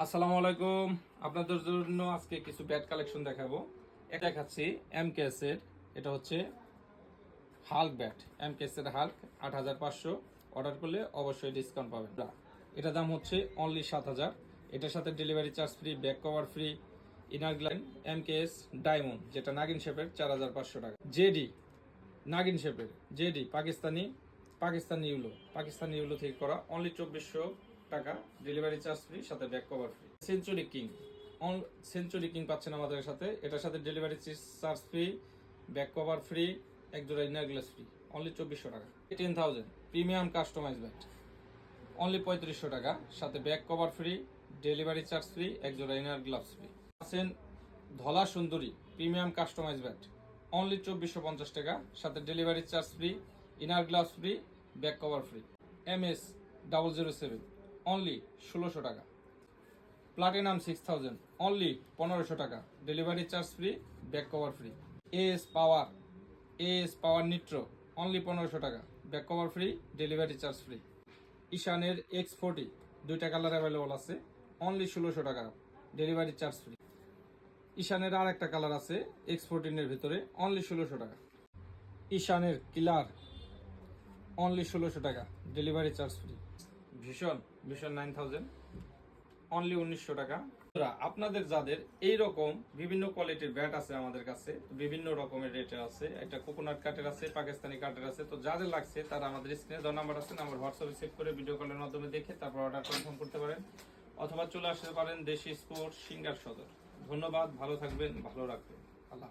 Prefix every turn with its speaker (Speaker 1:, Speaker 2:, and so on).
Speaker 1: আসসালামু আলাইকুম। আপনাদের জন্য আজকে কিছু ব্যাট কালেকশন দেখাবো। এটা দেখাচ্ছি এমকেএস এর, এটা হচ্ছে হাল্ক ব্যাট। এমকেএস এর হাল্ক ৮৫০০, অর্ডার করলে অবশ্যই ডিসকাউন্ট পাবেন। এটা দাম হচ্ছে অনলি ৭০০০। এটার সাথে delivery charge free, back cover free. Inner গ্লাইন এমকেএস ডায়মন্ড, যেটা নাগিন শেপের, ৪৫০০ টাকা। জেডি নাগিন শেপের, জেডি পাকিস্তানি ইউলো থেকে করা, অনলি ২৪০০ টাকা, ডেলিভারি চার্জ ফ্রি, সাথে back cover free. Century king পাচ্ছেন আমাদের সাথে, এটার সাথে delivery charge free, back cover free, একজোড়া ইনার গ্লাস ফ্রি, অনলি ২৪০০ টাকা। ১০,০০০ প্রিমিয়াম কাস্টমাইজ ব্যাট, অনলি ৩৫০০ টাকা, সাথে back cover free, delivery charge free, একজোড়া ইনার গ্লাভস ফ্রি। আছেন ধলা সুন্দরী প্রিমিয়াম কাস্টমাইজ ব্যাট, অনলি ২৪৫০ টাকা, সাথে delivery charge free, inner gloves free, back cover free. MS007, only ১৬০০ টাকা। Platinum ৬০০০, only ১৫০০ টাকা, delivery charge free, back cover free. AS power nitro, only ১৫০০ টাকা, back cover free, delivery charge free. ঈশানের X40, দুইটা colour available আছে, only ১৬০০ টাকা, delivery charge free. ঈশানের আর একটা colour আছে X14 এর ভিতরে, অনলি ১৬০০ টাকা। ঈশানের কিলার, অনলি ১৬০০ টাকা, ডেলিভারি চার্জ ফ্রি। ভীষণ ৯০০০, অনলি ১৯০০ টাকা। আপনাদের যাদের এই রকম বিভিন্ন কোয়ালিটির ব্যাট আছে আমাদের কাছে, বিভিন্ন রকমের রেটের আছে, একটা কোকোনাট কাটের আছে, পাকিস্তানি কাটের আছে, তো যাদের লাগছে তারা আমাদের স্ক্রিনে দেওয়া নাম্বার আছে, নাম্বার হোয়াটসঅ্যাপে সেভ করে ভিডিও কলের মাধ্যমে দেখে তারপর অর্ডার কনফার্ম করতে পারেন, অথবা চলে আসতে পারেন দেশি স্পোর্টস, সিঙ্গার সদর। ধন্যবাদ, ভালো থাকবেন, ভালো রাখবেন, আল্লাহ।